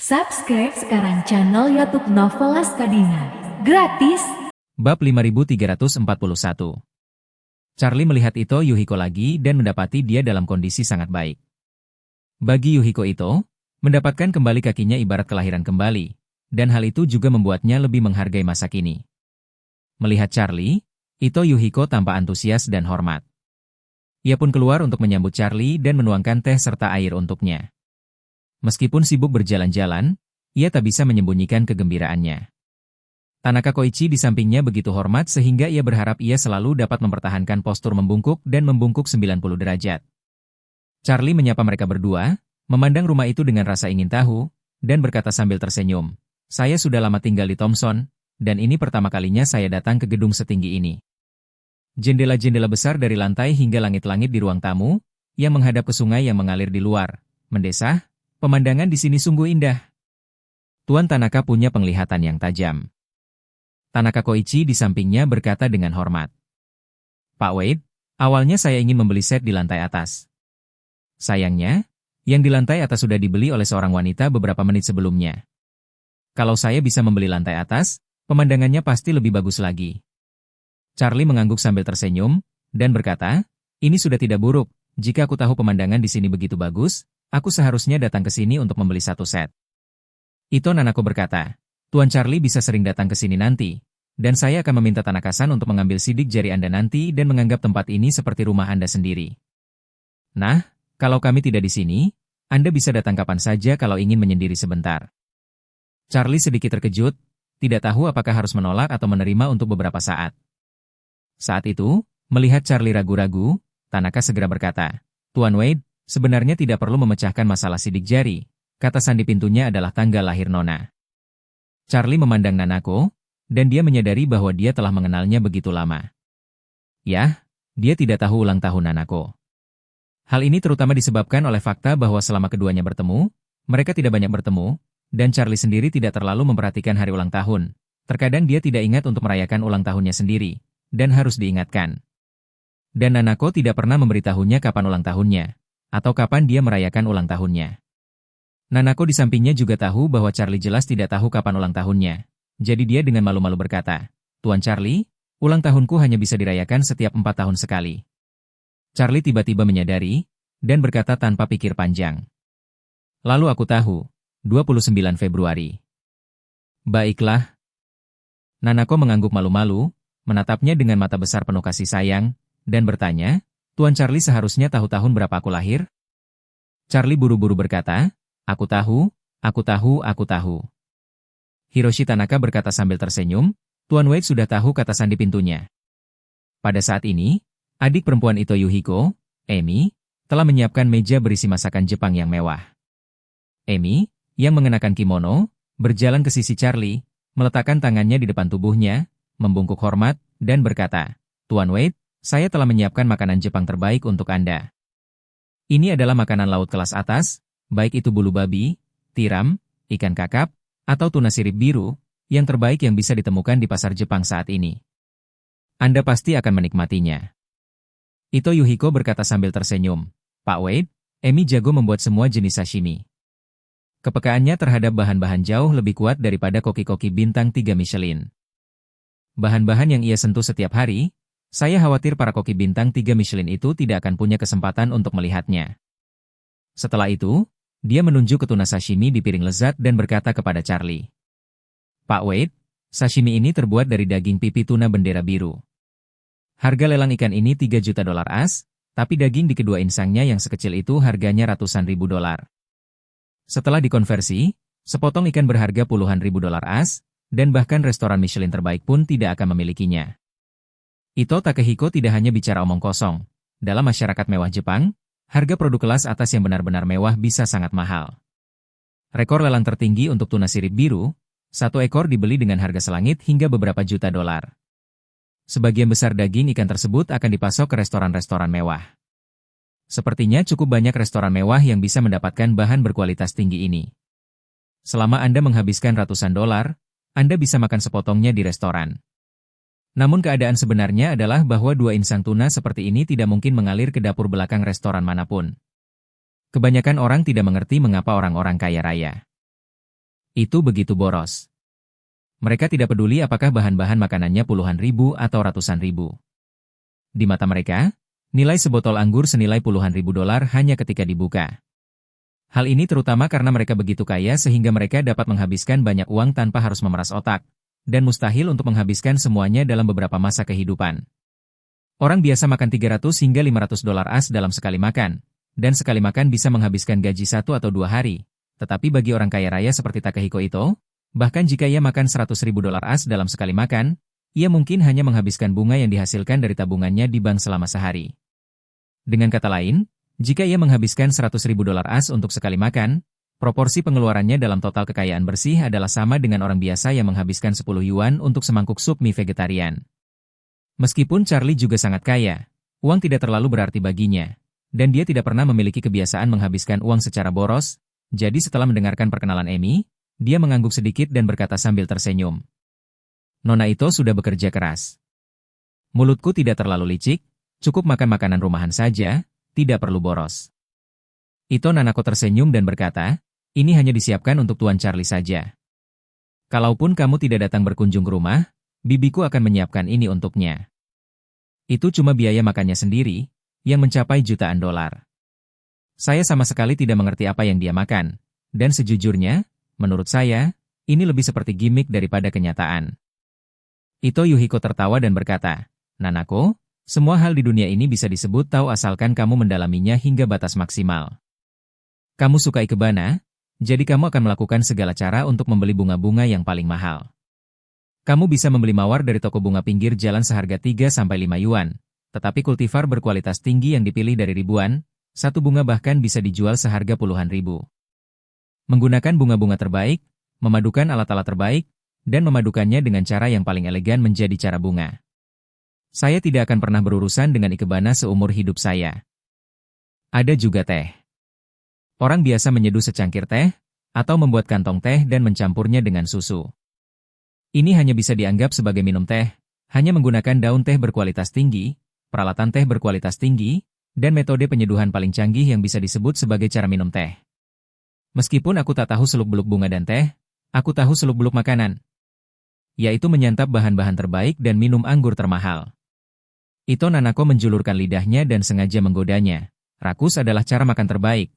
Subscribe sekarang channel YouTube Novelas Kadina. Gratis. Bab 5341. Charlie melihat Ito Yuhiko lagi dan mendapati dia dalam kondisi sangat baik. Bagi Yuhiko Ito, mendapatkan kembali kakinya ibarat kelahiran kembali, dan hal itu juga membuatnya lebih menghargai masa kini. Melihat Charlie, Ito Yuhiko tampak antusias dan hormat. Ia pun keluar untuk menyambut Charlie dan menuangkan teh serta air untuknya. Meskipun sibuk berjalan-jalan, ia tak bisa menyembunyikan kegembiraannya. Tanaka Koichi di sampingnya begitu hormat sehingga ia berharap ia selalu dapat mempertahankan postur membungkuk dan membungkuk 90 derajat. Charlie menyapa mereka berdua, memandang rumah itu dengan rasa ingin tahu, dan berkata sambil tersenyum, "Saya sudah lama tinggal di Thompson, dan ini pertama kalinya saya datang ke gedung setinggi ini." Jendela-jendela besar dari lantai hingga langit-langit di ruang tamu, yang menghadap ke sungai yang mengalir di luar, mendesah. Pemandangan di sini sungguh indah. Tuan Tanaka punya penglihatan yang tajam. Tanaka Koichi di sampingnya berkata dengan hormat. "Pak Wade, awalnya saya ingin membeli set di lantai atas. Sayangnya, yang di lantai atas sudah dibeli oleh seorang wanita beberapa menit sebelumnya. Kalau saya bisa membeli lantai atas, pemandangannya pasti lebih bagus lagi." Charlie mengangguk sambil tersenyum, dan berkata, "Ini sudah tidak buruk, jika aku tahu pemandangan di sini begitu bagus, aku seharusnya datang ke sini untuk membeli satu set." Ito Nanako berkata, "Tuan Charlie bisa sering datang ke sini nanti, dan saya akan meminta Tanaka-san untuk mengambil sidik jari Anda nanti dan menganggap tempat ini seperti rumah Anda sendiri. Nah, kalau kami tidak di sini, Anda bisa datang kapan saja kalau ingin menyendiri sebentar." Charlie sedikit terkejut, tidak tahu apakah harus menolak atau menerima untuk beberapa saat. Saat itu, melihat Charlie ragu-ragu, Tanaka segera berkata, "Tuan Wade, sebenarnya tidak perlu memecahkan masalah sidik jari, kata sandi pintunya adalah tanggal lahir Nona." Charlie memandang Nanako, dan dia menyadari bahwa dia telah mengenalnya begitu lama. Yah, dia tidak tahu ulang tahun Nanako. Hal ini terutama disebabkan oleh fakta bahwa selama keduanya bertemu, mereka tidak banyak bertemu, dan Charlie sendiri tidak terlalu memperhatikan hari ulang tahun. Terkadang dia tidak ingat untuk merayakan ulang tahunnya sendiri, dan harus diingatkan. Dan Nanako tidak pernah memberitahunya kapan ulang tahunnya, atau kapan dia merayakan ulang tahunnya. Nanako di sampingnya juga tahu bahwa Charlie jelas tidak tahu kapan ulang tahunnya. Jadi dia dengan malu-malu berkata, "Tuan Charlie, ulang tahunku hanya bisa dirayakan setiap 4 tahun sekali." Charlie tiba-tiba menyadari, dan berkata tanpa pikir panjang, "Lalu aku tahu, 29 Februari. Baiklah." Nanako mengangguk malu-malu, menatapnya dengan mata besar penuh kasih sayang, dan bertanya, "Tuan Charlie seharusnya tahu tahun berapa aku lahir?" Charlie buru-buru berkata, "Aku tahu, aku tahu, aku tahu." Hiroshi Tanaka berkata sambil tersenyum, "Tuan Wade sudah tahu," kata sandi pintunya. Pada saat ini, adik perempuan Ito Yuhiko, Emi, telah menyiapkan meja berisi masakan Jepang yang mewah. Emi, yang mengenakan kimono, berjalan ke sisi Charlie, meletakkan tangannya di depan tubuhnya, membungkuk hormat, dan berkata, "Tuan Wade, saya telah menyiapkan makanan Jepang terbaik untuk Anda. Ini adalah makanan laut kelas atas, baik itu bulu babi, tiram, ikan kakap, atau tuna sirip biru, yang terbaik yang bisa ditemukan di pasar Jepang saat ini. Anda pasti akan menikmatinya." Ito Yuhiko berkata sambil tersenyum, "Pak Wade, Emi jago membuat semua jenis sashimi. Kepekaannya terhadap bahan-bahan jauh lebih kuat daripada koki-koki bintang 3 Michelin. Bahan-bahan yang ia sentuh setiap hari, saya khawatir para koki bintang 3 Michelin itu tidak akan punya kesempatan untuk melihatnya." Setelah itu, dia menunjuk ke tuna sashimi di piring lezat dan berkata kepada Charlie, "Pak Wade, sashimi ini terbuat dari daging pipi tuna bendera biru. Harga lelang ikan ini $3 juta AS, tapi daging di kedua insangnya yang sekecil itu harganya ratusan ribu dolar. Setelah dikonversi, sepotong ikan berharga puluhan ribu dolar AS, dan bahkan restoran Michelin terbaik pun tidak akan memilikinya." Ito Takehiko tidak hanya bicara omong kosong. Dalam masyarakat mewah Jepang, harga produk kelas atas yang benar-benar mewah bisa sangat mahal. Rekor lelang tertinggi untuk tuna sirip biru, satu ekor dibeli dengan harga selangit hingga beberapa juta dolar. Sebagian besar daging ikan tersebut akan dipasok ke restoran-restoran mewah. Sepertinya cukup banyak restoran mewah yang bisa mendapatkan bahan berkualitas tinggi ini. Selama Anda menghabiskan ratusan dolar, Anda bisa makan sepotongnya di restoran. Namun keadaan sebenarnya adalah bahwa 2 insang tuna seperti ini tidak mungkin mengalir ke dapur belakang restoran manapun. Kebanyakan orang tidak mengerti mengapa orang-orang kaya raya Itu begitu boros. Mereka tidak peduli apakah bahan-bahan makanannya puluhan ribu atau ratusan ribu. Di mata mereka, nilai sebotol anggur senilai puluhan ribu dolar hanya ketika dibuka. Hal ini terutama karena mereka begitu kaya sehingga mereka dapat menghabiskan banyak uang tanpa harus memeras otak, dan mustahil untuk menghabiskan semuanya dalam beberapa masa kehidupan. Orang biasa makan 300 hingga 500 dolar AS dalam sekali makan, dan sekali makan bisa menghabiskan gaji 1 atau 2 hari. Tetapi bagi orang kaya raya seperti Takehiko Ito, bahkan jika ia makan 100 ribu dolar AS dalam sekali makan, ia mungkin hanya menghabiskan bunga yang dihasilkan dari tabungannya di bank selama sehari. Dengan kata lain, jika ia menghabiskan 100 ribu dolar AS untuk sekali makan, proporsi pengeluarannya dalam total kekayaan bersih adalah sama dengan orang biasa yang menghabiskan 10 yuan untuk semangkuk sup mie vegetarian. Meskipun Charlie juga sangat kaya, uang tidak terlalu berarti baginya, dan dia tidak pernah memiliki kebiasaan menghabiskan uang secara boros, jadi setelah mendengarkan perkenalan Amy, dia mengangguk sedikit dan berkata sambil tersenyum. Nona Ito sudah bekerja keras. Mulutku tidak terlalu licik, cukup makan makanan rumahan saja, tidak perlu boros. Ito Nanako tersenyum dan berkata, ini hanya disiapkan untuk Tuan Charlie saja. Kalaupun kamu tidak datang berkunjung ke rumah, bibiku akan menyiapkan ini untuknya. Itu cuma biaya makannya sendiri, yang mencapai jutaan dolar. Saya sama sekali tidak mengerti apa yang dia makan, dan sejujurnya, menurut saya, ini lebih seperti gimmick daripada kenyataan. Ito Yuhiko tertawa dan berkata, Nanako, semua hal di dunia ini bisa disebut tahu asalkan kamu mendalaminya hingga batas maksimal. Kamu suka ikebana, jadi kamu akan melakukan segala cara untuk membeli bunga-bunga yang paling mahal. Kamu bisa membeli mawar dari toko bunga pinggir jalan seharga 3-5 yuan, tetapi kultivar berkualitas tinggi yang dipilih dari ribuan, satu bunga bahkan bisa dijual seharga puluhan ribu. Menggunakan bunga-bunga terbaik, memadukan alat-alat terbaik, dan memadukannya dengan cara yang paling elegan menjadi cara bunga. Saya tidak akan pernah berurusan dengan ikebana seumur hidup saya. Ada juga teh. Orang biasa menyeduh secangkir teh, atau membuat kantong teh dan mencampurnya dengan susu. Ini hanya bisa dianggap sebagai minum teh, hanya menggunakan daun teh berkualitas tinggi, peralatan teh berkualitas tinggi, dan metode penyeduhan paling canggih yang bisa disebut sebagai cara minum teh. Meskipun aku tak tahu seluk-beluk bunga dan teh, aku tahu seluk-beluk makanan. Yaitu menyantap bahan-bahan terbaik dan minum anggur termahal. Ito Nanako menjulurkan lidahnya dan sengaja menggodanya. Rakus adalah cara makan terbaik.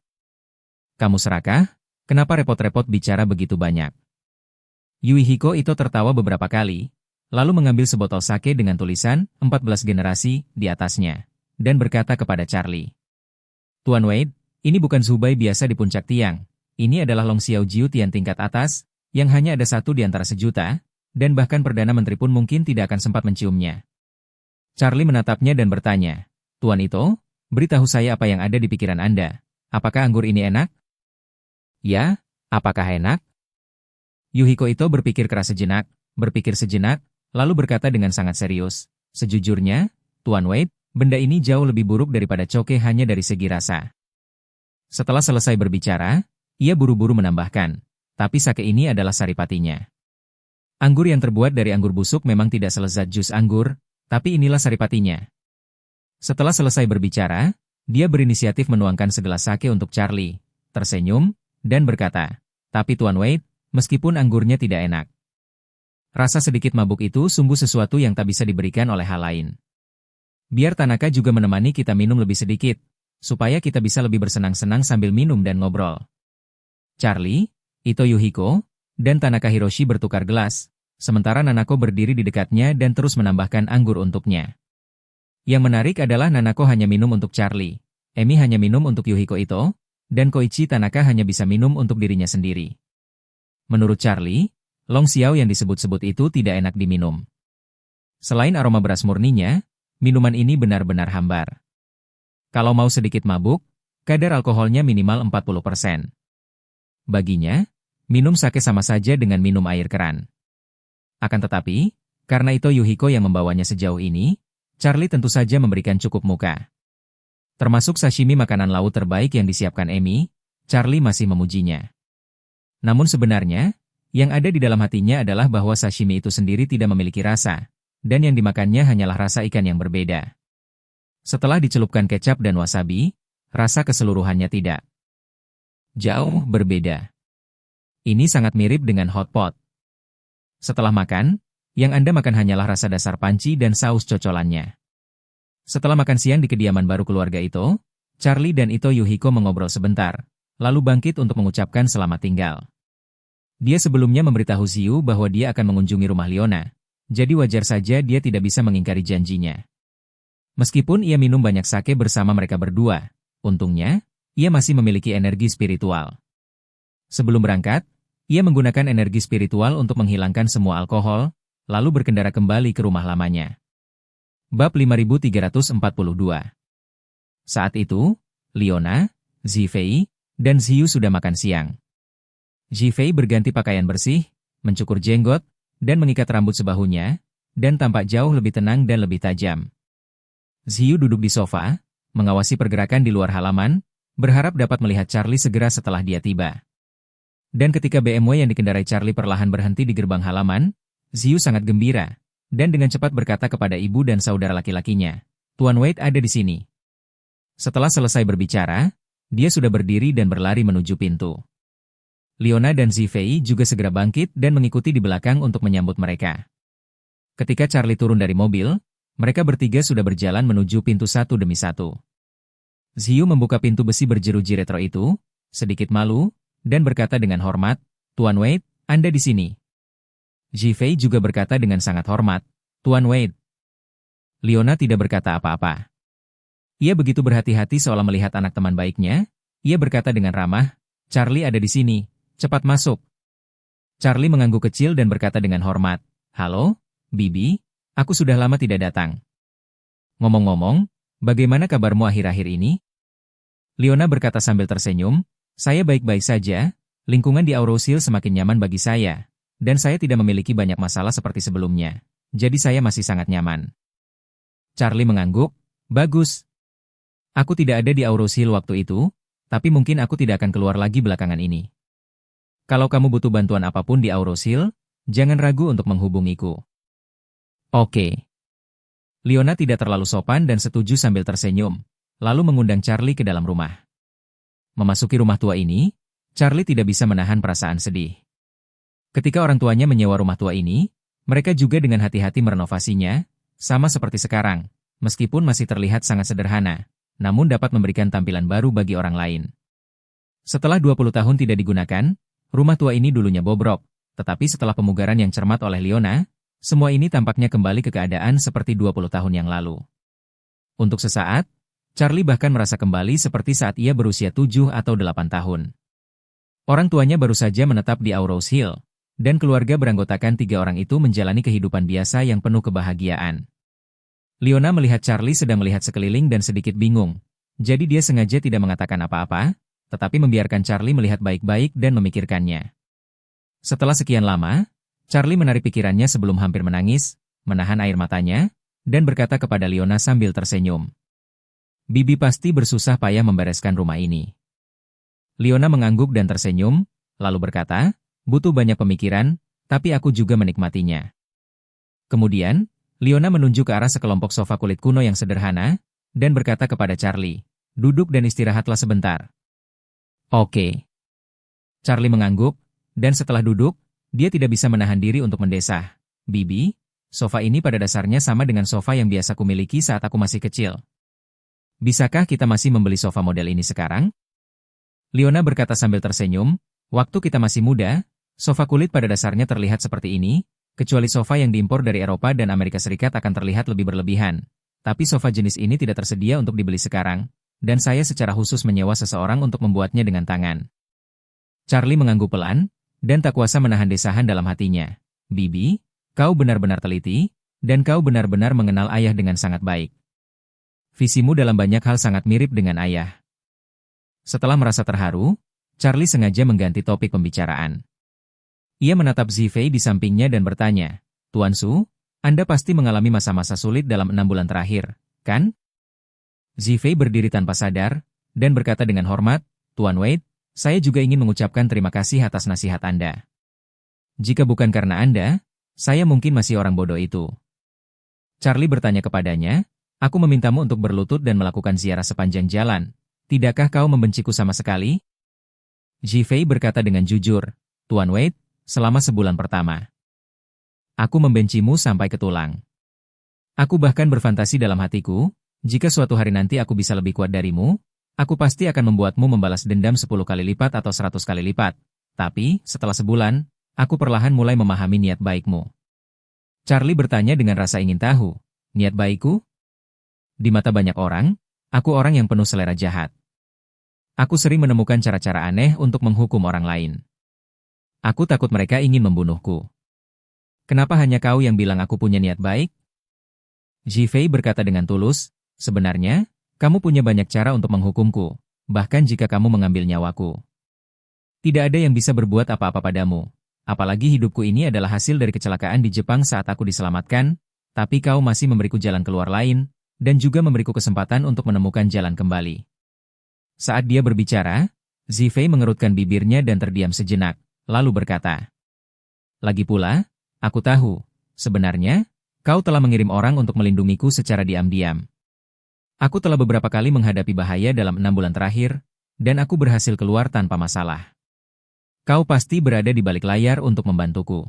Kamu serakah? Kenapa repot-repot bicara begitu banyak? Yuhiko Ito tertawa beberapa kali, lalu mengambil sebotol sake dengan tulisan 14 generasi di atasnya, dan berkata kepada Charlie. Tuan Wade, ini bukan zubai biasa di puncak tiang, ini adalah Long Xiao Jiu Tian tingkat atas, yang hanya ada satu di antara sejuta, dan bahkan Perdana Menteri pun mungkin tidak akan sempat menciumnya. Charlie menatapnya dan bertanya, Tuan Ito, beritahu saya apa yang ada di pikiran Anda, apakah anggur ini enak? Ya, apakah enak? Yuhiko Ito berpikir keras sejenak, lalu berkata dengan sangat serius, sejujurnya, Tuan Wade, benda ini jauh lebih buruk daripada coke hanya dari segi rasa. Setelah selesai berbicara, ia buru-buru menambahkan, tapi sake ini adalah saripatinya. Anggur yang terbuat dari anggur busuk memang tidak selezat jus anggur, tapi inilah saripatinya. Setelah selesai berbicara, dia berinisiatif menuangkan segelas sake untuk Charlie, tersenyum, dan berkata, tapi Tuan Wade, meskipun anggurnya tidak enak. Rasa sedikit mabuk itu sungguh sesuatu yang tak bisa diberikan oleh hal lain. Biar Tanaka juga menemani kita minum lebih sedikit, supaya kita bisa lebih bersenang-senang sambil minum dan ngobrol. Charlie, Ito Yuhiko, dan Tanaka Hiroshi bertukar gelas, sementara Nanako berdiri di dekatnya dan terus menambahkan anggur untuknya. Yang menarik adalah Nanako hanya minum untuk Charlie, Emi hanya minum untuk Yuhiko Ito, dan Koichi Tanaka hanya bisa minum untuk dirinya sendiri. Menurut Charlie, Long Xiao yang disebut-sebut itu tidak enak diminum. Selain aroma beras murninya, minuman ini benar-benar hambar. Kalau mau sedikit mabuk, kadar alkoholnya minimal 40%. Baginya, minum sake sama saja dengan minum air keran. Akan tetapi, karena itu Yuhiko yang membawanya sejauh ini, Charlie tentu saja memberikan cukup muka. Termasuk sashimi makanan laut terbaik yang disiapkan Emi, Charlie masih memujinya. Namun sebenarnya, yang ada di dalam hatinya adalah bahwa sashimi itu sendiri tidak memiliki rasa, dan yang dimakannya hanyalah rasa ikan yang berbeda. Setelah dicelupkan kecap dan wasabi, rasa keseluruhannya tidak jauh berbeda. Ini sangat mirip dengan hot pot. Setelah makan, yang Anda makan hanyalah rasa dasar panci dan saus cocolannya. Setelah makan siang di kediaman baru keluarga itu, Charlie dan Ito Yuhiko mengobrol sebentar, lalu bangkit untuk mengucapkan selamat tinggal. Dia sebelumnya memberitahu Ziyu bahwa dia akan mengunjungi rumah Leona, jadi wajar saja dia tidak bisa mengingkari janjinya. Meskipun ia minum banyak sake bersama mereka berdua, untungnya, ia masih memiliki energi spiritual. Sebelum berangkat, ia menggunakan energi spiritual untuk menghilangkan semua alkohol, lalu berkendara kembali ke rumah lamanya. Bab 5342. Saat itu, Leona, Zifei, dan Ziyu sudah makan siang. Zifei berganti pakaian bersih, mencukur jenggot, dan mengikat rambut sebahunya, dan tampak jauh lebih tenang dan lebih tajam. Ziyu duduk di sofa, mengawasi pergerakan di luar halaman, berharap dapat melihat Charlie segera setelah dia tiba. Dan ketika BMW yang dikendarai Charlie perlahan berhenti di gerbang halaman, Ziyu sangat gembira, dan dengan cepat berkata kepada ibu dan saudara laki-lakinya, "Tuan Wade ada di sini." Setelah selesai berbicara, dia sudah berdiri dan berlari menuju pintu. Leona dan Zifei juga segera bangkit dan mengikuti di belakang untuk menyambut mereka. Ketika Charlie turun dari mobil, mereka bertiga sudah berjalan menuju pintu satu demi satu. Ziyu membuka pintu besi berjeruji retro itu, sedikit malu, dan berkata dengan hormat, "Tuan Wade, Anda di sini." Zifei juga berkata dengan sangat hormat, "Tuan Wade." Leona tidak berkata apa-apa. Ia begitu berhati-hati seolah melihat anak teman baiknya. Ia berkata dengan ramah, "Charlie ada di sini, cepat masuk." Charlie mengangguk kecil dan berkata dengan hormat, "Halo, Bibi, aku sudah lama tidak datang. Ngomong-ngomong, bagaimana kabarmu akhir-akhir ini?" Leona berkata sambil tersenyum, "Saya baik-baik saja, lingkungan di Aurosil semakin nyaman bagi saya, dan saya tidak memiliki banyak masalah seperti sebelumnya, jadi saya masih sangat nyaman." Charlie mengangguk, "Bagus. Aku tidak ada di Aurosil waktu itu, tapi mungkin aku tidak akan keluar lagi belakangan ini. Kalau kamu butuh bantuan apapun di Aurosil, jangan ragu untuk menghubungiku." "Oke." Leona tidak terlalu sopan dan setuju sambil tersenyum, lalu mengundang Charlie ke dalam rumah. Memasuki rumah tua ini, Charlie tidak bisa menahan perasaan sedih. Ketika orang tuanya menyewa rumah tua ini, mereka juga dengan hati-hati merenovasinya, sama seperti sekarang, meskipun masih terlihat sangat sederhana, namun dapat memberikan tampilan baru bagi orang lain. Setelah 20 tahun tidak digunakan, rumah tua ini dulunya bobrok, tetapi setelah pemugaran yang cermat oleh Leona, semua ini tampaknya kembali ke keadaan seperti 20 tahun yang lalu. Untuk sesaat, Charlie bahkan merasa kembali seperti saat ia berusia 7 atau 8 tahun. Orang tuanya baru saja menetap di Aurous Hill, dan keluarga beranggotakan 3 orang itu menjalani kehidupan biasa yang penuh kebahagiaan. Leona melihat Charlie sedang melihat sekeliling dan sedikit bingung, jadi dia sengaja tidak mengatakan apa-apa, tetapi membiarkan Charlie melihat baik-baik dan memikirkannya. Setelah sekian lama, Charlie menarik pikirannya sebelum hampir menangis, menahan air matanya, dan berkata kepada Leona sambil tersenyum, "Bibi pasti bersusah payah membereskan rumah ini." Leona mengangguk dan tersenyum, lalu berkata, "Butuh banyak pemikiran, tapi aku juga menikmatinya." Kemudian, Leona menunjuk ke arah sekelompok sofa kulit kuno yang sederhana, dan berkata kepada Charlie, "Duduk dan istirahatlah sebentar." "Oke." Charlie mengangguk, dan setelah duduk, dia tidak bisa menahan diri untuk mendesah, "Bibi, sofa ini pada dasarnya sama dengan sofa yang biasa kumiliki saat aku masih kecil. Bisakah kita masih membeli sofa model ini sekarang?" Leona berkata sambil tersenyum, "Waktu kita masih muda, sofa kulit pada dasarnya terlihat seperti ini, kecuali sofa yang diimpor dari Eropa dan Amerika Serikat akan terlihat lebih berlebihan. Tapi sofa jenis ini tidak tersedia untuk dibeli sekarang, dan saya secara khusus menyewa seseorang untuk membuatnya dengan tangan." Charlie mengangguk pelan, dan tak kuasa menahan desahan dalam hatinya. "Bibi, kau benar-benar teliti, dan kau benar-benar mengenal ayah dengan sangat baik. Visimu dalam banyak hal sangat mirip dengan ayah." Setelah merasa terharu, Charlie sengaja mengganti topik pembicaraan. Ia menatap Zifei di sampingnya dan bertanya, "Tuan Su, Anda pasti mengalami masa-masa sulit dalam 6 bulan terakhir, kan?" Zifei berdiri tanpa sadar, dan berkata dengan hormat, "Tuan Wade, saya juga ingin mengucapkan terima kasih atas nasihat Anda. Jika bukan karena Anda, saya mungkin masih orang bodoh itu." Charlie bertanya kepadanya, "Aku memintamu untuk berlutut dan melakukan ziarah sepanjang jalan. Tidakkah kau membenciku sama sekali?" Zifei berkata dengan jujur, Tuan Wade, selama sebulan pertama. Aku membencimu sampai ke tulang. Aku bahkan berfantasi dalam hatiku, jika suatu hari nanti aku bisa lebih kuat darimu, aku pasti akan membuatmu membalas dendam 10 kali lipat atau 100 kali lipat. Tapi, setelah sebulan, aku perlahan mulai memahami niat baikmu. Charlie bertanya dengan rasa ingin tahu, niat baikku? Di mata banyak orang, aku orang yang penuh selera jahat. Aku sering menemukan cara-cara aneh untuk menghukum orang lain. Aku takut mereka ingin membunuhku. Kenapa hanya kau yang bilang aku punya niat baik? Jifei berkata dengan tulus, sebenarnya, kamu punya banyak cara untuk menghukumku, bahkan jika kamu mengambil nyawaku. Tidak ada yang bisa berbuat apa-apa padamu. Apalagi hidupku ini adalah hasil dari kecelakaan di Jepang saat aku diselamatkan, tapi kau masih memberiku jalan keluar lain, dan juga memberiku kesempatan untuk menemukan jalan kembali. Saat dia berbicara, Zifei mengerutkan bibirnya dan terdiam sejenak, lalu berkata, lagi pula, aku tahu, sebenarnya, kau telah mengirim orang untuk melindungiku secara diam-diam. Aku telah beberapa kali menghadapi bahaya dalam 6 bulan terakhir, dan aku berhasil keluar tanpa masalah. Kau pasti berada di balik layar untuk membantuku.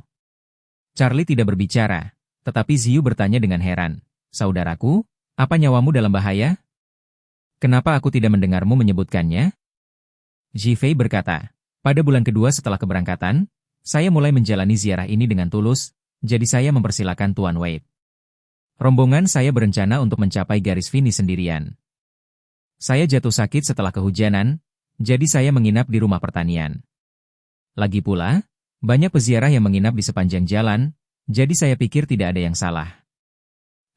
Charlie tidak berbicara, tetapi Ziyu bertanya dengan heran, saudaraku, apa nyawamu dalam bahaya? Kenapa aku tidak mendengarmu menyebutkannya? Jifei berkata, pada bulan kedua setelah keberangkatan, saya mulai menjalani ziarah ini dengan tulus, jadi saya mempersilakan Tuan Wade. Rombongan saya berencana untuk mencapai garis finish sendirian. Saya jatuh sakit setelah kehujanan, jadi saya menginap di rumah pertanian. Lagi pula, banyak peziarah yang menginap di sepanjang jalan, jadi saya pikir tidak ada yang salah.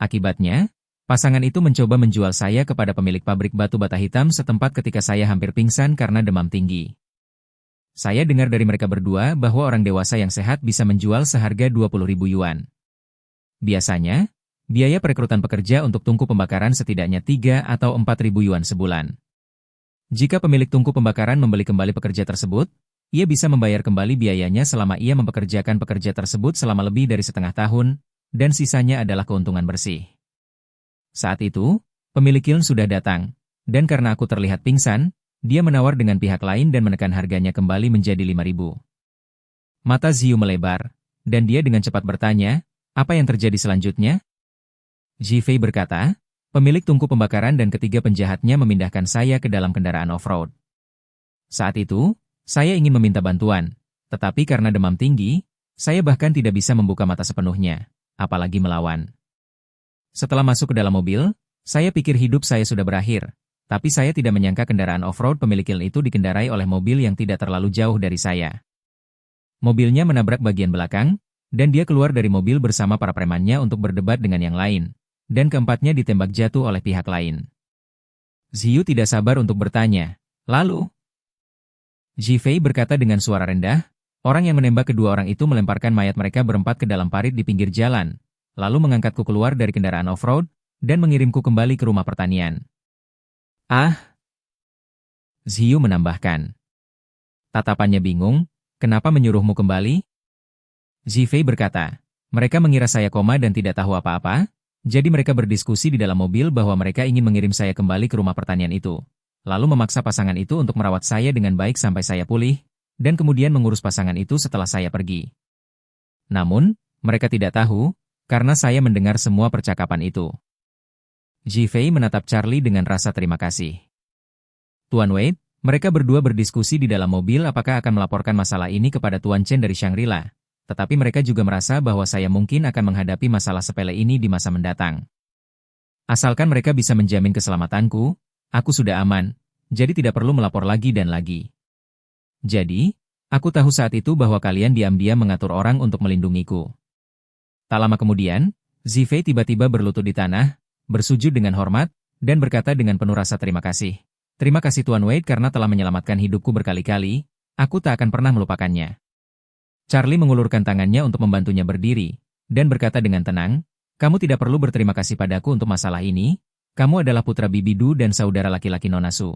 Akibatnya, pasangan itu mencoba menjual saya kepada pemilik pabrik batu bata hitam setempat ketika saya hampir pingsan karena demam tinggi. Saya dengar dari mereka berdua bahwa orang dewasa yang sehat bisa menjual seharga 20.000 yuan. Biasanya, biaya perekrutan pekerja untuk tungku pembakaran setidaknya 3 atau 4.000 yuan sebulan. Jika pemilik tungku pembakaran membeli kembali pekerja tersebut, ia bisa membayar kembali biayanya selama ia mempekerjakan pekerja tersebut selama lebih dari setengah tahun, dan sisanya adalah keuntungan bersih. Saat itu, pemilik kiln sudah datang, dan karena aku terlihat pingsan, dia menawar dengan pihak lain dan menekan harganya kembali menjadi 5.000. Mata Ziyu melebar, dan dia dengan cepat bertanya, apa yang terjadi selanjutnya? Jifei berkata, pemilik tungku pembakaran dan ketiga penjahatnya memindahkan saya ke dalam kendaraan off-road. Saat itu, saya ingin meminta bantuan, tetapi karena demam tinggi, saya bahkan tidak bisa membuka mata sepenuhnya, apalagi melawan. Setelah masuk ke dalam mobil, saya pikir hidup saya sudah berakhir, tapi saya tidak menyangka kendaraan off-road pemilik kiln itu dikendarai oleh mobil yang tidak terlalu jauh dari saya. Mobilnya menabrak bagian belakang, dan dia keluar dari mobil bersama para premannya untuk berdebat dengan yang lain, dan keempatnya ditembak jatuh oleh pihak lain. Ziyu tidak sabar untuk bertanya, lalu? Jifei berkata dengan suara rendah, orang yang menembak kedua orang itu melemparkan mayat mereka berempat ke dalam parit di pinggir jalan, lalu mengangkatku keluar dari kendaraan off-road, dan mengirimku kembali ke rumah pertanian. Ah! Ziyu menambahkan. Tatapannya bingung, kenapa menyuruhmu kembali? Jifei berkata, mereka mengira saya koma dan tidak tahu apa-apa, jadi mereka berdiskusi di dalam mobil bahwa mereka ingin mengirim saya kembali ke rumah pertanian itu. Lalu memaksa pasangan itu untuk merawat saya dengan baik sampai saya pulih, dan kemudian mengurus pasangan itu setelah saya pergi. Namun, mereka tidak tahu, karena saya mendengar semua percakapan itu. Jifei menatap Charlie dengan rasa terima kasih. Tuan Wade, mereka berdua berdiskusi di dalam mobil apakah akan melaporkan masalah ini kepada Tuan Chen dari Shangri-La, tetapi mereka juga merasa bahwa saya mungkin akan menghadapi masalah sepele ini di masa mendatang. Asalkan mereka bisa menjamin keselamatanku, aku sudah aman, jadi tidak perlu melapor lagi dan lagi. Jadi, aku tahu saat itu bahwa kalian diam-diam mengatur orang untuk melindungiku. Tak lama kemudian, Zifei tiba-tiba berlutut di tanah, bersujud dengan hormat, dan berkata dengan penuh rasa terima kasih. Terima kasih Tuan Wade karena telah menyelamatkan hidupku berkali-kali, aku tak akan pernah melupakannya. Charlie mengulurkan tangannya untuk membantunya berdiri, dan berkata dengan tenang, kamu tidak perlu berterima kasih padaku untuk masalah ini, kamu adalah putra Bibi Du dan saudara laki-laki Nona Su.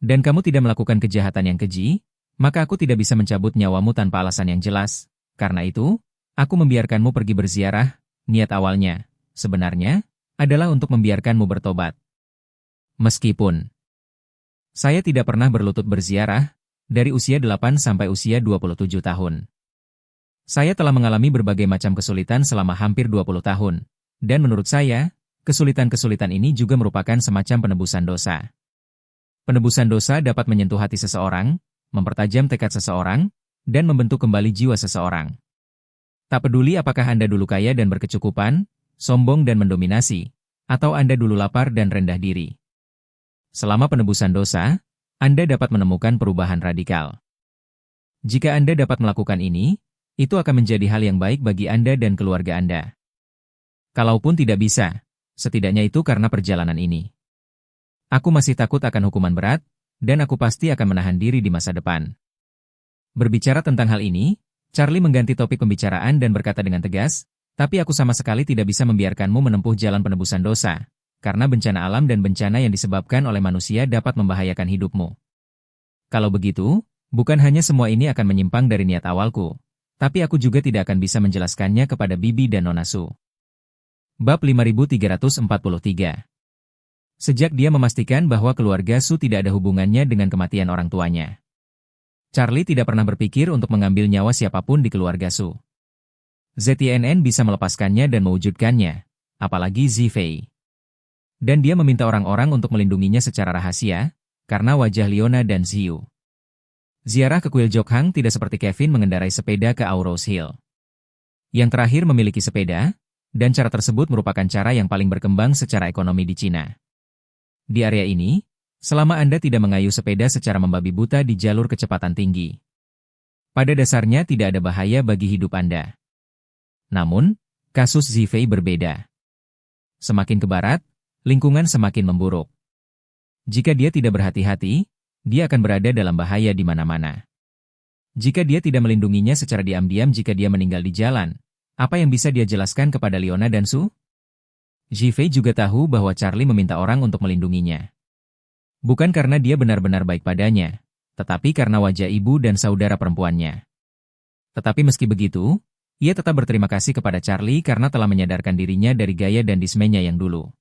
Dan kamu tidak melakukan kejahatan yang keji, maka aku tidak bisa mencabut nyawamu tanpa alasan yang jelas. Karena itu, aku membiarkanmu pergi berziarah, niat awalnya, sebenarnya, adalah untuk membiarkanmu bertobat. Meskipun saya tidak pernah berlutut berziarah, dari usia 8 sampai usia 27 tahun. Saya telah mengalami berbagai macam kesulitan selama hampir 20 tahun, dan menurut saya, kesulitan-kesulitan ini juga merupakan semacam penebusan dosa. Penebusan dosa dapat menyentuh hati seseorang, mempertajam tekad seseorang, dan membentuk kembali jiwa seseorang. Tak peduli apakah Anda dulu kaya dan berkecukupan, sombong dan mendominasi, atau Anda dulu lapar dan rendah diri. Selama penebusan dosa, Anda dapat menemukan perubahan radikal. Jika Anda dapat melakukan ini, itu akan menjadi hal yang baik bagi Anda dan keluarga Anda. Kalaupun tidak bisa, setidaknya itu karena perjalanan ini. Aku masih takut akan hukuman berat, dan aku pasti akan menahan diri di masa depan. Berbicara tentang hal ini, Charlie mengganti topik pembicaraan dan berkata dengan tegas, tapi aku sama sekali tidak bisa membiarkanmu menempuh jalan penebusan dosa, karena bencana alam dan bencana yang disebabkan oleh manusia dapat membahayakan hidupmu. Kalau begitu, bukan hanya semua ini akan menyimpang dari niat awalku, tapi aku juga tidak akan bisa menjelaskannya kepada Bibi dan Nona Su. Bab 5343. Sejak dia memastikan bahwa keluarga Su tidak ada hubungannya dengan kematian orang tuanya, Charlie tidak pernah berpikir untuk mengambil nyawa siapapun di keluarga Su. ZTNN bisa melepaskannya dan mewujudkannya, apalagi Zifei. Dan dia meminta orang-orang untuk melindunginya secara rahasia, karena wajah Leona dan Ziyu. Ziarah ke kuil Jokhang tidak seperti Kevin mengendarai sepeda ke Aurose Hill. Yang terakhir memiliki sepeda, dan cara tersebut merupakan cara yang paling berkembang secara ekonomi di Cina. Di area ini, selama Anda tidak mengayuh sepeda secara membabi buta di jalur kecepatan tinggi, pada dasarnya tidak ada bahaya bagi hidup Anda. Namun, kasus Zifei berbeda. Semakin ke barat, lingkungan semakin memburuk. Jika dia tidak berhati-hati, dia akan berada dalam bahaya di mana-mana. Jika dia tidak melindunginya secara diam-diam jika dia meninggal di jalan, apa yang bisa dia jelaskan kepada Leona dan Su? Zifei juga tahu bahwa Charlie meminta orang untuk melindunginya. Bukan karena dia benar-benar baik padanya, tetapi karena wajah ibu dan saudara perempuannya. Tetapi meski begitu, ia tetap berterima kasih kepada Charlie karena telah menyadarkan dirinya dari gaya dan dismenya yang dulu.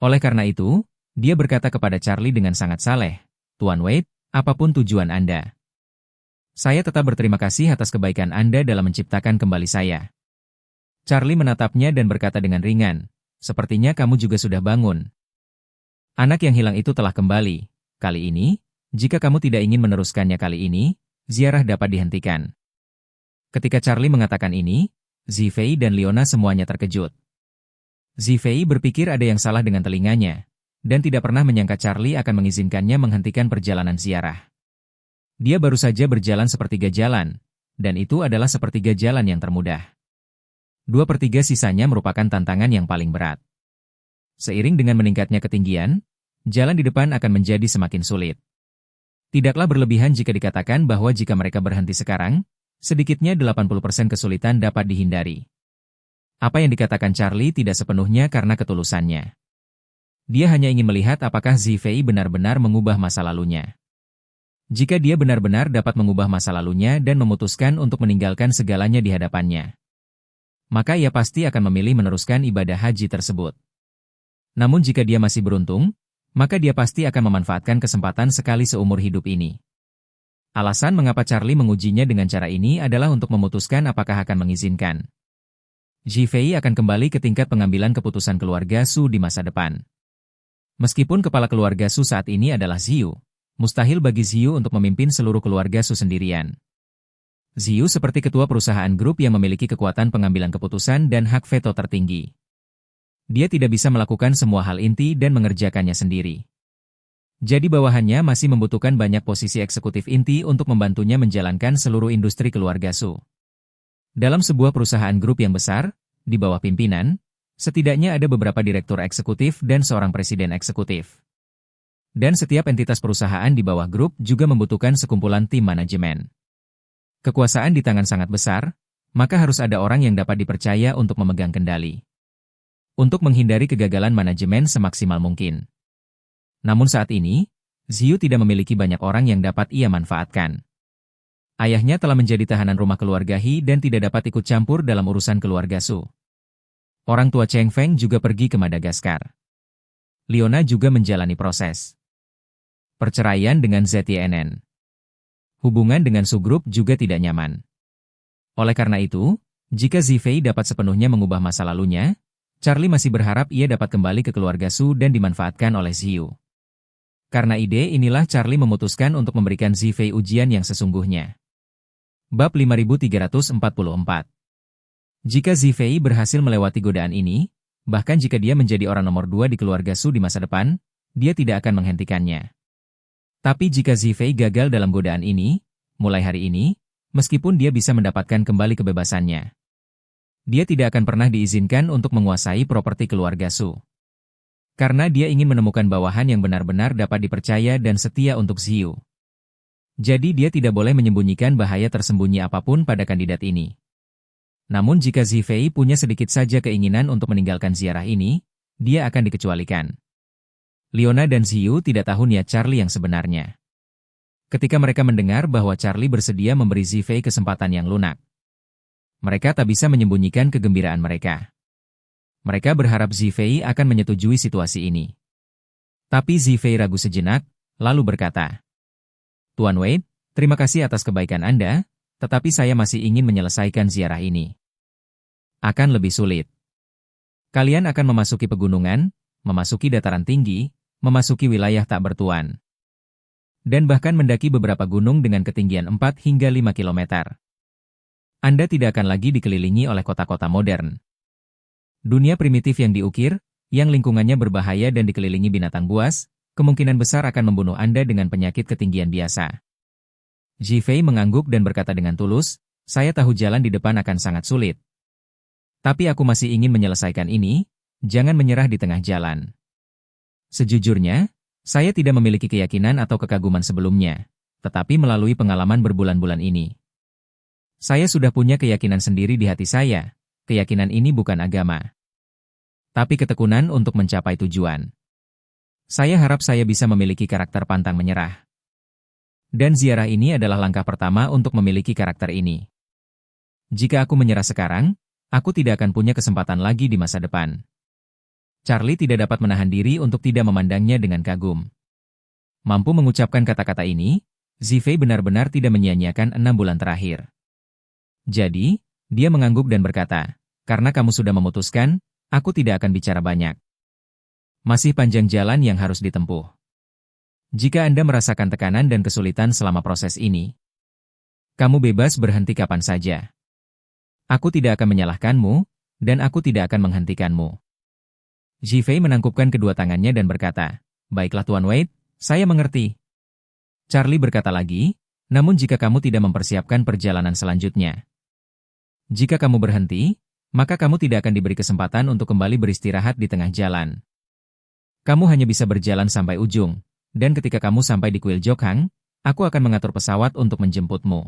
Oleh karena itu, dia berkata kepada Charlie dengan sangat saleh, Tuan Wade, apapun tujuan Anda, saya tetap berterima kasih atas kebaikan Anda dalam menciptakan kembali saya. Charlie menatapnya dan berkata dengan ringan, sepertinya kamu juga sudah bangun. Anak yang hilang itu telah kembali. Kali ini, jika kamu tidak ingin meneruskannya kali ini, ziarah dapat dihentikan. Ketika Charlie mengatakan ini, Zifei dan Leona semuanya terkejut. Zifei berpikir ada yang salah dengan telinganya, dan tidak pernah menyangka Charlie akan mengizinkannya menghentikan perjalanan ziarah. Dia baru saja berjalan sepertiga jalan, dan itu adalah sepertiga jalan yang termudah. 2/3 sisanya merupakan tantangan yang paling berat. Seiring dengan meningkatnya ketinggian, jalan di depan akan menjadi semakin sulit. Tidaklah berlebihan jika dikatakan bahwa jika mereka berhenti sekarang, sedikitnya 80% kesulitan dapat dihindari. Apa yang dikatakan Charlie tidak sepenuhnya karena ketulusannya. Dia hanya ingin melihat apakah Zifei benar-benar mengubah masa lalunya. Jika dia benar-benar dapat mengubah masa lalunya dan memutuskan untuk meninggalkan segalanya di hadapannya, maka ia pasti akan memilih meneruskan ibadah haji tersebut. Namun jika dia masih beruntung, maka dia pasti akan memanfaatkan kesempatan sekali seumur hidup ini. Alasan mengapa Charlie mengujinya dengan cara ini adalah untuk memutuskan apakah akan mengizinkan Zifei akan kembali ke tingkat pengambilan keputusan keluarga Su di masa depan. Meskipun kepala keluarga Su saat ini adalah Ziyu, mustahil bagi Ziyu untuk memimpin seluruh keluarga Su sendirian. Ziyu seperti ketua perusahaan grup yang memiliki kekuatan pengambilan keputusan dan hak veto tertinggi. Dia tidak bisa melakukan semua hal inti dan mengerjakannya sendiri. Jadi bawahannya masih membutuhkan banyak posisi eksekutif inti untuk membantunya menjalankan seluruh industri keluarga Su. Dalam sebuah perusahaan grup yang besar, di bawah pimpinan, setidaknya ada beberapa direktur eksekutif dan seorang presiden eksekutif. Dan setiap entitas perusahaan di bawah grup juga membutuhkan sekumpulan tim manajemen. Kekuasaan di tangan sangat besar, maka harus ada orang yang dapat dipercaya untuk memegang kendali. Untuk menghindari kegagalan manajemen semaksimal mungkin. Namun saat ini, Ziyu tidak memiliki banyak orang yang dapat ia manfaatkan. Ayahnya telah menjadi tahanan rumah keluarga He dan tidak dapat ikut campur dalam urusan keluarga Su. Orang tua Cheng Feng juga pergi ke Madagaskar. Leona juga menjalani proses perceraian dengan ZTNN. Hubungan dengan Su Group juga tidak nyaman. Oleh karena itu, jika Zifei dapat sepenuhnya mengubah masa lalunya, Charlie masih berharap ia dapat kembali ke keluarga Su dan dimanfaatkan oleh Ziyu. Karena ide inilah Charlie memutuskan untuk memberikan Zifei ujian yang sesungguhnya. Bab 5344. Jika Zifei berhasil melewati godaan ini, bahkan jika dia menjadi orang nomor 2 di keluarga Su di masa depan, dia tidak akan menghentikannya. Tapi jika Zifei gagal dalam godaan ini, mulai hari ini, meskipun dia bisa mendapatkan kembali kebebasannya, dia tidak akan pernah diizinkan untuk menguasai properti keluarga Su. Karena dia ingin menemukan bawahan yang benar-benar dapat dipercaya dan setia untuk Ziyu. Jadi dia tidak boleh menyembunyikan bahaya tersembunyi apapun pada kandidat ini. Namun jika Zifei punya sedikit saja keinginan untuk meninggalkan ziarah ini, dia akan dikecualikan. Leona dan Ziyu tidak tahu niat Charlie yang sebenarnya. Ketika mereka mendengar bahwa Charlie bersedia memberi Zifei kesempatan yang lunak, mereka tak bisa menyembunyikan kegembiraan mereka. Mereka berharap Zifei akan menyetujui situasi ini. Tapi Zifei ragu sejenak, lalu berkata, "Tuan Wade, terima kasih atas kebaikan Anda, tetapi saya masih ingin menyelesaikan ziarah ini. Akan lebih sulit. Kalian akan memasuki pegunungan, memasuki dataran tinggi, memasuki wilayah tak bertuan, dan bahkan mendaki beberapa gunung dengan ketinggian 4 hingga 5 kilometer. Anda tidak akan lagi dikelilingi oleh kota-kota modern. Dunia primitif yang diukir, yang lingkungannya berbahaya dan dikelilingi binatang buas, kemungkinan besar akan membunuh Anda dengan penyakit ketinggian biasa." Zifei mengangguk dan berkata dengan tulus, "Saya tahu jalan di depan akan sangat sulit. Tapi aku masih ingin menyelesaikan ini, jangan menyerah di tengah jalan. Sejujurnya, saya tidak memiliki keyakinan atau kekaguman sebelumnya, tetapi melalui pengalaman berbulan-bulan ini, saya sudah punya keyakinan sendiri di hati saya. Keyakinan ini bukan agama, tapi ketekunan untuk mencapai tujuan. Saya harap saya bisa memiliki karakter pantang menyerah. Dan ziarah ini adalah langkah pertama untuk memiliki karakter ini. Jika aku menyerah sekarang, aku tidak akan punya kesempatan lagi di masa depan." Charlie tidak dapat menahan diri untuk tidak memandangnya dengan kagum. Mampu mengucapkan kata-kata ini, Zifei benar-benar tidak menyia-nyiakan 6 bulan terakhir. Jadi, dia mengangguk dan berkata, "Karena kamu sudah memutuskan, aku tidak akan bicara banyak. Masih panjang jalan yang harus ditempuh. Jika Anda merasakan tekanan dan kesulitan selama proses ini, kamu bebas berhenti kapan saja. Aku tidak akan menyalahkanmu, dan aku tidak akan menghentikanmu." Zifei menangkupkan kedua tangannya dan berkata, "Baiklah Tuan Wade, saya mengerti." Charlie berkata lagi, "Namun jika kamu tidak mempersiapkan perjalanan selanjutnya, jika kamu berhenti, maka kamu tidak akan diberi kesempatan untuk kembali beristirahat di tengah jalan. Kamu hanya bisa berjalan sampai ujung, dan ketika kamu sampai di kuil Jokhang, aku akan mengatur pesawat untuk menjemputmu."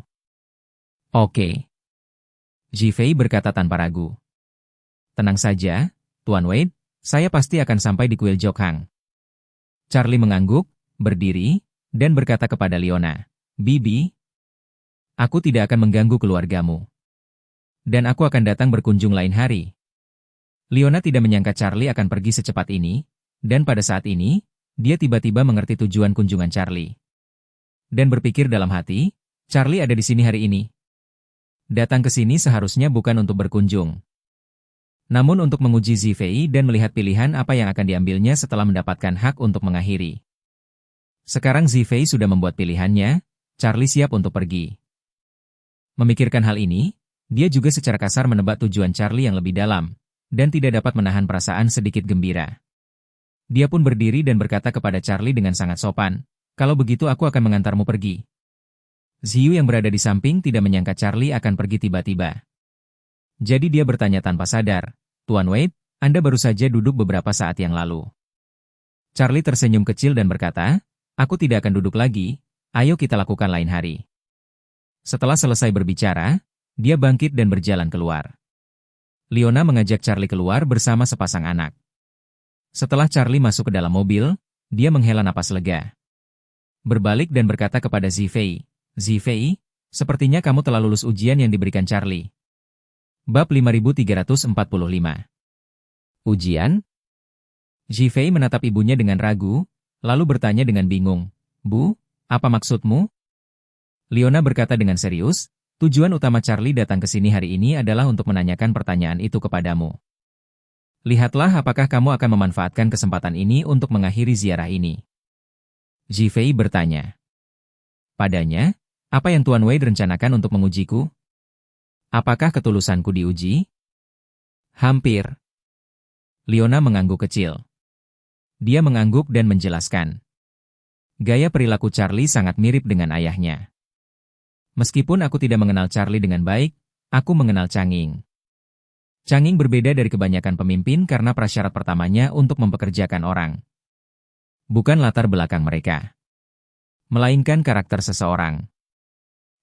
"Oke." Zifei berkata tanpa ragu. "Tenang saja, Tuan Wade, saya pasti akan sampai di kuil Jokhang." Charlie mengangguk, berdiri, dan berkata kepada Leona, "Bibi, aku tidak akan mengganggu keluargamu. Dan aku akan datang berkunjung lain hari." Leona tidak menyangka Charlie akan pergi secepat ini, dan pada saat ini, dia tiba-tiba mengerti tujuan kunjungan Charlie. Dan berpikir dalam hati, Charlie ada di sini hari ini. Datang ke sini seharusnya bukan untuk berkunjung, namun untuk menguji Zifei dan melihat pilihan apa yang akan diambilnya setelah mendapatkan hak untuk mengakhiri. Sekarang Zifei sudah membuat pilihannya, Charlie siap untuk pergi. Memikirkan hal ini, dia juga secara kasar menebak tujuan Charlie yang lebih dalam, dan tidak dapat menahan perasaan sedikit gembira. Dia pun berdiri dan berkata kepada Charlie dengan sangat sopan, "Kalau begitu aku akan mengantarmu pergi." Ziyu yang berada di samping tidak menyangka Charlie akan pergi tiba-tiba. Jadi dia bertanya tanpa sadar, "Tuan Wade, Anda baru saja duduk beberapa saat yang lalu." Charlie tersenyum kecil dan berkata, "Aku tidak akan duduk lagi, ayo kita lakukan lain hari." Setelah selesai berbicara, dia bangkit dan berjalan keluar. Leona mengajak Charlie keluar bersama sepasang anak. Setelah Charlie masuk ke dalam mobil, dia menghela napas lega. Berbalik dan berkata kepada Zifei, "Zifei, sepertinya kamu telah lulus ujian yang diberikan Charlie." Bab 5345. Ujian? Zifei menatap ibunya dengan ragu, lalu bertanya dengan bingung, "Bu, apa maksudmu?" Leona berkata dengan serius, tujuan utama Charlie datang ke sini hari ini adalah untuk menanyakan pertanyaan itu kepadamu. Lihatlah apakah kamu akan memanfaatkan kesempatan ini untuk mengakhiri ziarah ini. Zhifei bertanya. Padanya, apa yang Tuan Wei rencanakan untuk mengujiku? Apakah ketulusanku diuji? Hampir. Leona mengangguk kecil. Dia mengangguk dan menjelaskan. Gaya perilaku Charlie sangat mirip dengan ayahnya. Meskipun aku tidak mengenal Charlie dengan baik, aku mengenal Changing. Changing berbeda dari kebanyakan pemimpin karena prasyarat pertamanya untuk mempekerjakan orang. Bukan latar belakang mereka, melainkan karakter seseorang.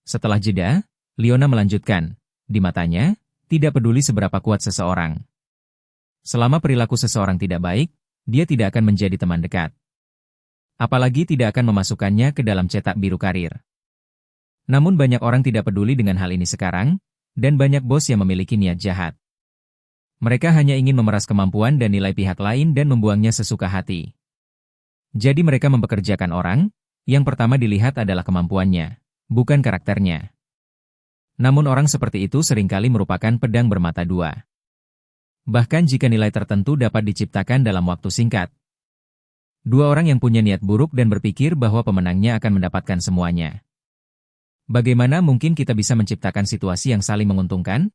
Setelah jeda, Leona melanjutkan, di matanya, tidak peduli seberapa kuat seseorang. Selama perilaku seseorang tidak baik, dia tidak akan menjadi teman dekat. Apalagi tidak akan memasukkannya ke dalam cetak biru karir. Namun banyak orang tidak peduli dengan hal ini sekarang, dan banyak bos yang memiliki niat jahat. Mereka hanya ingin memeras kemampuan dan nilai pihak lain dan membuangnya sesuka hati. Jadi mereka mempekerjakan orang, yang pertama dilihat adalah kemampuannya, bukan karakternya. Namun orang seperti itu seringkali merupakan pedang bermata dua. Bahkan jika nilai tertentu dapat diciptakan dalam waktu singkat. Dua orang yang punya niat buruk dan berpikir bahwa pemenangnya akan mendapatkan semuanya. Bagaimana mungkin kita bisa menciptakan situasi yang saling menguntungkan?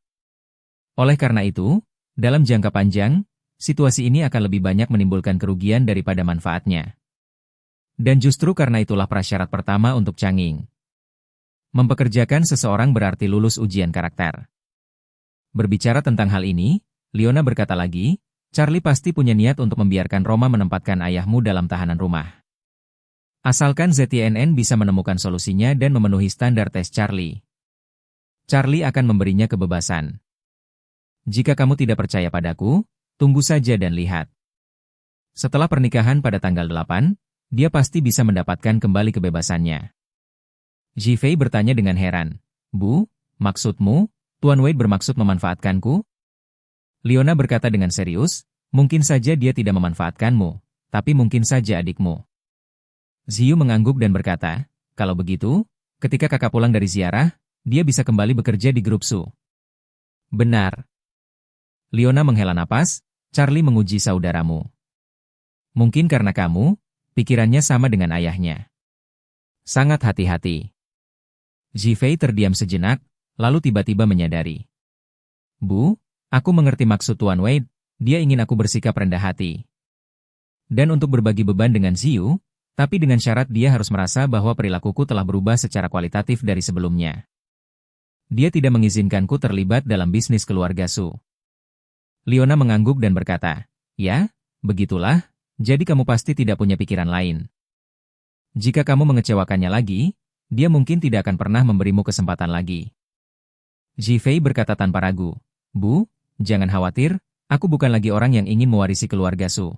Oleh karena itu, dalam jangka panjang, situasi ini akan lebih banyak menimbulkan kerugian daripada manfaatnya. Dan justru karena itulah prasyarat pertama untuk Changing. Mempekerjakan seseorang berarti lulus ujian karakter. Berbicara tentang hal ini, Leona berkata lagi, Charlie pasti punya niat untuk membiarkan Roma menempatkan ayahmu dalam tahanan rumah. Asalkan ZNN bisa menemukan solusinya dan memenuhi standar tes Charlie. Charlie akan memberinya kebebasan. Jika kamu tidak percaya padaku, tunggu saja dan lihat. Setelah pernikahan pada tanggal 8, dia pasti bisa mendapatkan kembali kebebasannya. Zhifei bertanya dengan heran, Bu, maksudmu, Tuan Wei bermaksud memanfaatkanku? Leona berkata dengan serius, mungkin saja dia tidak memanfaatkanmu, tapi mungkin saja adikmu. Ziyu mengangguk dan berkata, kalau begitu, ketika kakak pulang dari ziarah, dia bisa kembali bekerja di grup Su. Benar. Leona menghela napas, Charlie menguji saudaramu. Mungkin karena kamu, pikirannya sama dengan ayahnya. Sangat hati-hati. Zhifei terdiam sejenak, lalu tiba-tiba menyadari. Bu, aku mengerti maksud Tuan Wei, dia ingin aku bersikap rendah hati. Dan untuk berbagi beban dengan Ziyu, tapi dengan syarat dia harus merasa bahwa perilakuku telah berubah secara kualitatif dari sebelumnya. Dia tidak mengizinkanku terlibat dalam bisnis keluarga Su. Leona mengangguk dan berkata, ya, begitulah, jadi kamu pasti tidak punya pikiran lain. Jika kamu mengecewakannya lagi, dia mungkin tidak akan pernah memberimu kesempatan lagi. Zhifei berkata tanpa ragu, Bu, jangan khawatir, aku bukan lagi orang yang ingin mewarisi keluarga Su.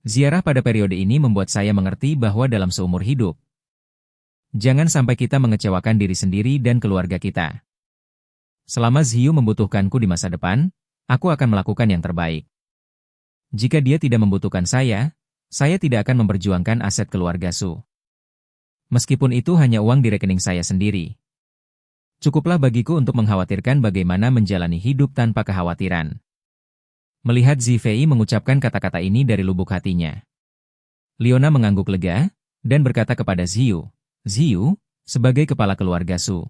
Ziarah pada periode ini membuat saya mengerti bahwa dalam seumur hidup, jangan sampai kita mengecewakan diri sendiri dan keluarga kita. Selama Ziyu membutuhkanku di masa depan, aku akan melakukan yang terbaik. Jika dia tidak membutuhkan saya tidak akan memperjuangkan aset keluarga Su. Meskipun itu hanya uang di rekening saya sendiri. Cukuplah bagiku untuk mengkhawatirkan bagaimana menjalani hidup tanpa kekhawatiran. Melihat Zhifei mengucapkan kata-kata ini dari lubuk hatinya, Leona mengangguk lega, dan berkata kepada Ziyu, Ziyu, sebagai kepala keluarga Su.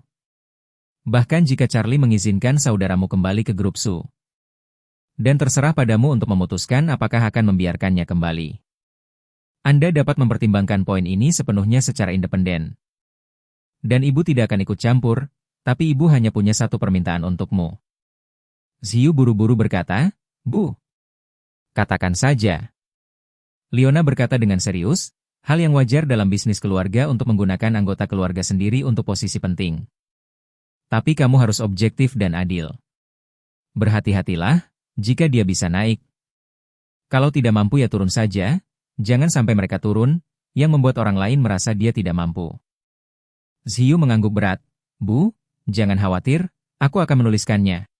Bahkan jika Charlie mengizinkan saudaramu kembali ke grup Su. Dan terserah padamu untuk memutuskan apakah akan membiarkannya kembali. Anda dapat mempertimbangkan poin ini sepenuhnya secara independen. Dan ibu tidak akan ikut campur, tapi ibu hanya punya satu permintaan untukmu. Ziyu buru-buru berkata, Bu, katakan saja. Leona berkata dengan serius, hal yang wajar dalam bisnis keluarga untuk menggunakan anggota keluarga sendiri untuk posisi penting. Tapi kamu harus objektif dan adil. Berhati-hatilah, jika dia bisa naik. Kalau tidak mampu ya turun saja, jangan sampai mereka turun, yang membuat orang lain merasa dia tidak mampu. Ziyu mengangguk berat, Bu, jangan khawatir, aku akan menuliskannya.